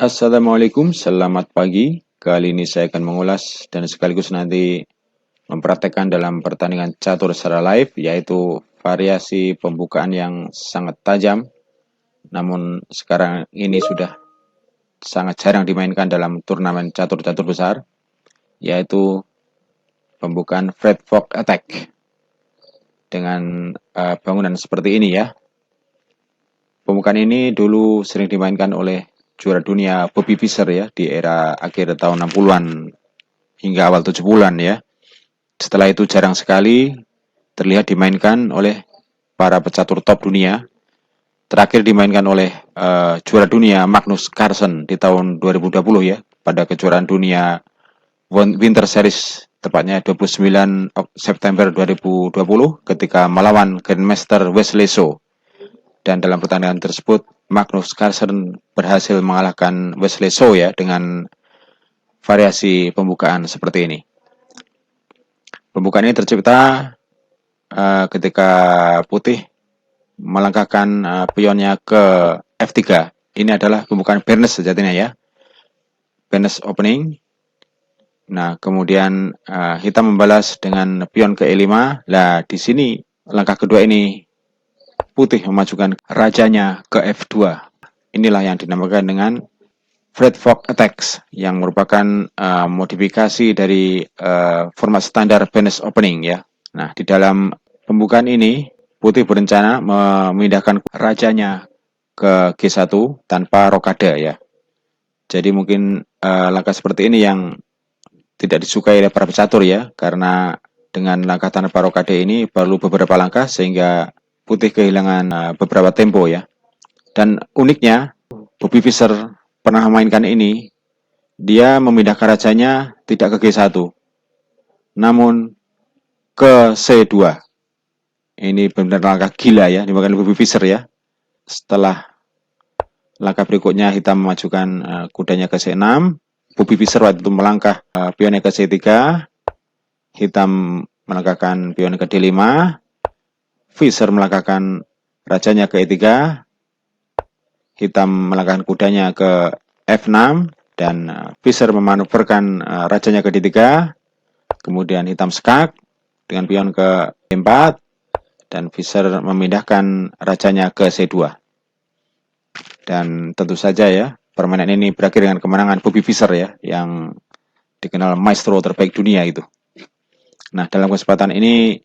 Assalamualaikum, selamat pagi. Kali ini saya akan mengulas dan sekaligus nanti mempraktekkan dalam pertandingan catur secara live, yaitu variasi pembukaan yang sangat tajam, namun sekarang ini sudah sangat jarang dimainkan dalam turnamen catur-catur besar, yaitu pembukaan Fred Fox Attack dengan bangunan seperti ini ya. Pembukaan ini dulu sering dimainkan oleh juara dunia Bobby Fischer ya di era akhir tahun 60-an hingga awal 70-an ya. Setelah itu jarang sekali terlihat dimainkan oleh para pecatur top dunia. Terakhir dimainkan oleh juara dunia Magnus Carlsen di tahun 2020 ya, pada kejuaraan dunia Winter Series tepatnya 29 September 2020 ketika melawan Grandmaster Wesley So. Dan dalam pertandingan tersebut Magnus Carlsen berhasil mengalahkan Wesley So ya dengan variasi pembukaan seperti ini. Pembukaan ini tercipta ketika Putih melangkahkan pionnya ke F3. Ini adalah pembukaan Bernes sejatinya ya. Bernes opening. Nah, kemudian Hitam membalas dengan pion ke E5. Nah, di sini langkah kedua ini Putih memajukan rajanya ke F2. Inilah yang dinamakan dengan Fred Fox Attacks yang merupakan modifikasi dari format standar Bernes opening ya. Nah, di dalam pembukaan ini Putih berencana memindahkan rajanya ke G1 tanpa rokade ya. Jadi mungkin langkah seperti ini yang tidak disukai oleh para pecatur ya, karena dengan langkah tanpa rokade ini perlu beberapa langkah sehingga Putih kehilangan beberapa tempo ya. Dan uniknya Bobby Fischer pernah memainkan ini, dia memindahkan rajanya tidak ke G1, namun ke C2. Ini benar-benar langkah gila ya, dimakan Bobby Fischer ya. Setelah langkah berikutnya Hitam memajukan kudanya ke C6. Bobby Fischer waktu itu melangkah pionnya ke C3. Hitam melangkahkan pionnya ke D5. Fischer melangkahkan rajanya ke E3. Hitam melangkahkan kudanya ke F6 dan Fischer memanuverkan rajanya ke D3. Kemudian Hitam skak dengan pion ke D4 dan Fischer memindahkan rajanya ke C2. Dan tentu saja ya, permainan ini berakhir dengan kemenangan Bobby Fischer ya, yang dikenal maestro terbaik dunia itu. Nah, dalam kesempatan ini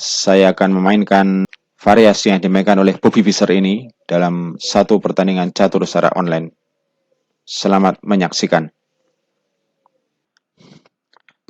saya akan memainkan variasi yang dimainkan oleh Bobby Fischer ini dalam satu pertandingan catur secara online. Selamat menyaksikan.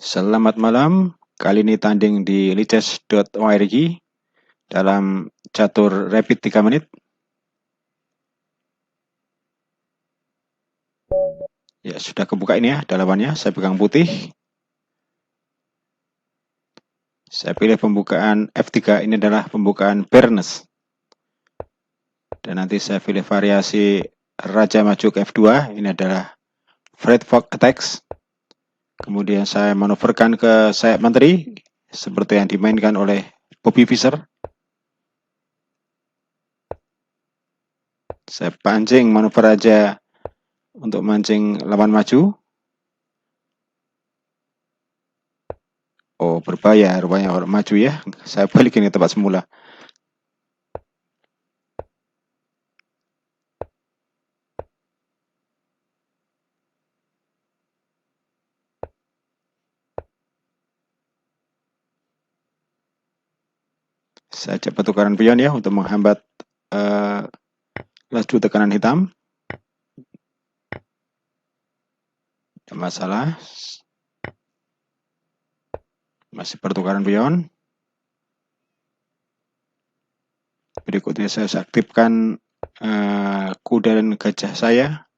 Selamat malam. Kali ini tanding di lichess.org dalam catur rapid 3 menit. Ya, sudah kebuka ini ya dalamannya. Saya pegang putih. Saya pilih pembukaan F3. Ini adalah pembukaan Bernes. Dan nanti saya pilih variasi Raja maju ke F2. Ini adalah Fred Fox Attacks. Kemudian saya manuverkan ke sayap menteri seperti yang dimainkan oleh Bobby Fischer. Saya pancing manuver Raja untuk mancing lawan maju. Oh, berbahaya rupanya orang maju ya. Saya balikin ke tempat semula. Saya cepat tukaran pion ya untuk menghambat laju tekanan hitam. Tidak masalah. Masih pertukaran pion. Berikutnya saya aktifkan kuda dan gajah saya.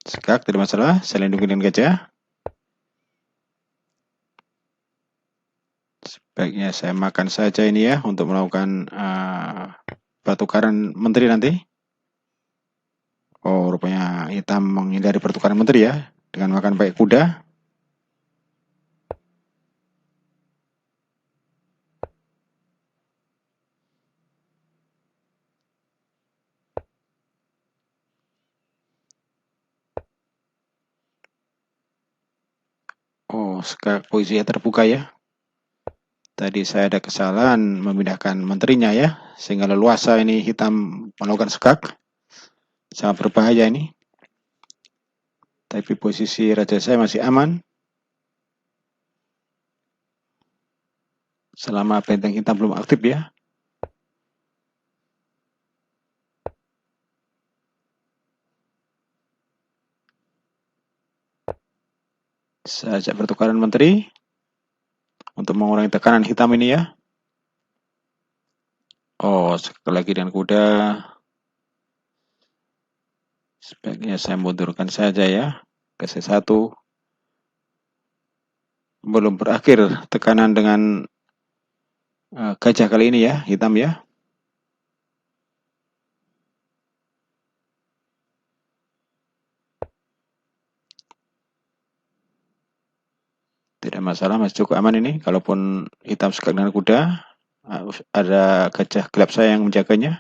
Skak, tidak masalah. Saya lindungi dengan gajah. Sebaiknya saya makan saja ini ya untuk melakukan pertukaran menteri nanti. Oh, rupanya hitam menghindari pertukaran menteri ya dengan makan baik kuda. skak posisinya terbuka ya. Tadi saya ada kesalahan memindahkan menterinya ya, sehingga leluasa ini hitam melakukan skak. Sangat berbahaya ini. Tapi posisi raja saya masih aman. Selama benteng hitam belum aktif ya. Saya ajak pertukaran menteri untuk mengurangi tekanan hitam ini ya. Oh, sekali lagi dengan kuda. Sebaiknya saya mundurkan saja ya ke C1. Belum berakhir tekanan dengan gajah kali ini ya, hitam ya. Tidak masalah, masih cukup aman ini. Kalaupun hitam skak dengan kuda, ada gajah gelap saya yang menjaganya.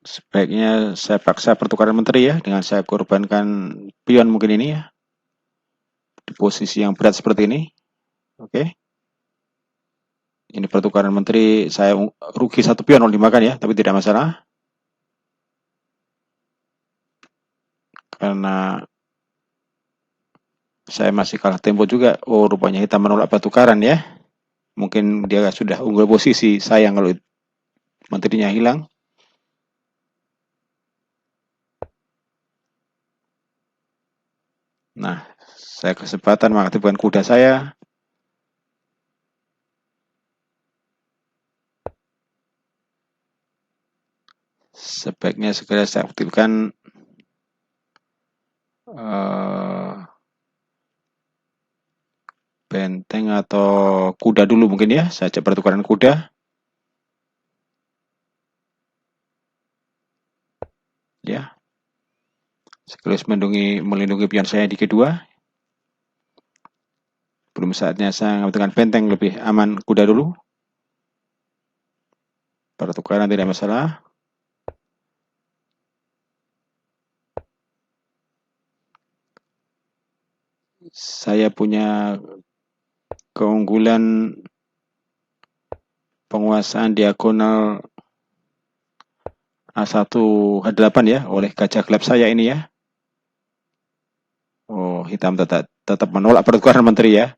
Sebaiknya saya paksa pertukaran menteri ya, dengan saya korbankan pion mungkin ini ya. Di posisi yang berat seperti ini. Oke. Ini pertukaran menteri, saya rugi 1 pion kalau dimakan ya, tapi tidak masalah. Karena saya masih kalah tempo juga. Oh, rupanya hitam menolak pertukaran ya. Mungkin dia sudah unggul posisi, sayang kalau menterinya hilang. Nah, saya kesempatan mengaktifkan kuda saya. Sebaiknya segera saya aktifkan benteng atau kuda dulu mungkin ya. Saya ajak pertukaran kuda. Ya. Sekaligus melindungi pion saya di kedua. Belum saatnya saya mengaktifkan benteng, lebih aman kuda dulu. Pertukaran tidak masalah. Saya punya keunggulan penguasaan diagonal A1 H8 ya, oleh gajah gelap saya ini ya. Oh, hitam tetap menolak pertukaran menteri ya.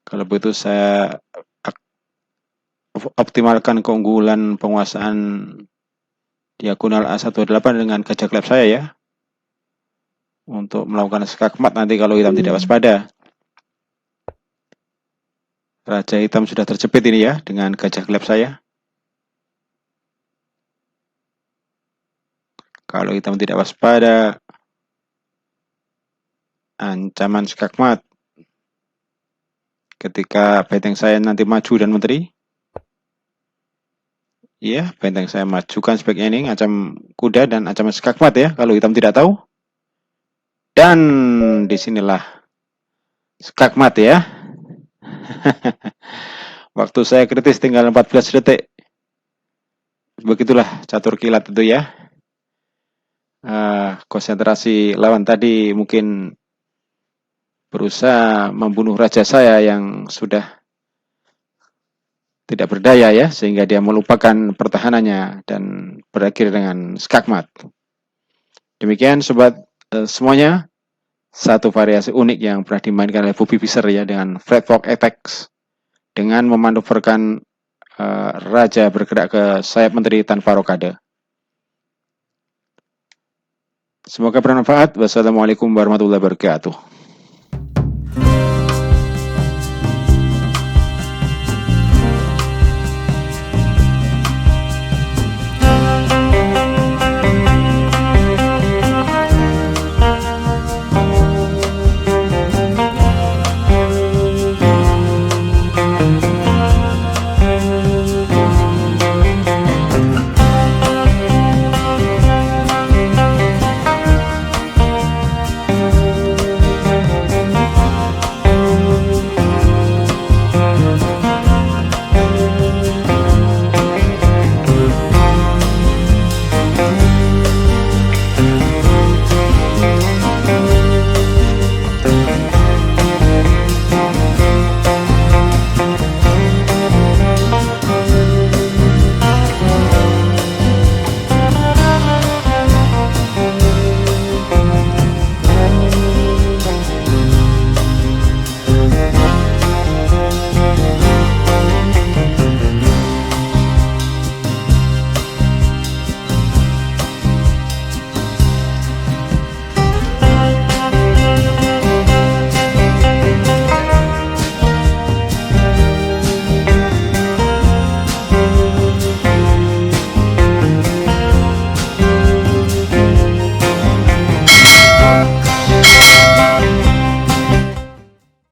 Kalau begitu saya optimalkan keunggulan penguasaan diagonal A1H8 dengan gajah gelap saya ya. Untuk melakukan skakmat nanti kalau hitam tidak waspada. Raja hitam sudah terjepit ini ya dengan gajah gelap saya. Kalau hitam tidak waspada, ancaman skakmat. Ketika benteng saya nanti maju dan menteri. Iya, benteng saya majukan sebaiknya ini, ancam kuda dan ancaman skakmat ya, kalau hitam tidak tahu. Dan disinilah skakmat ya. Waktu saya kritis tinggal 14 detik. Begitulah catur kilat itu ya. Konsentrasi lawan tadi mungkin berusaha membunuh raja saya yang sudah tidak berdaya ya, sehingga dia melupakan pertahanannya dan berakhir dengan skakmat. Demikian sobat semuanya, satu variasi unik yang pernah dimainkan oleh Bobby Fischer ya, dengan Flat Fork Attacks, dengan memanuverkan raja bergerak ke sayap menteri tanpa rokade. Semoga bermanfaat. Wassalamualaikum warahmatullahi wabarakatuh.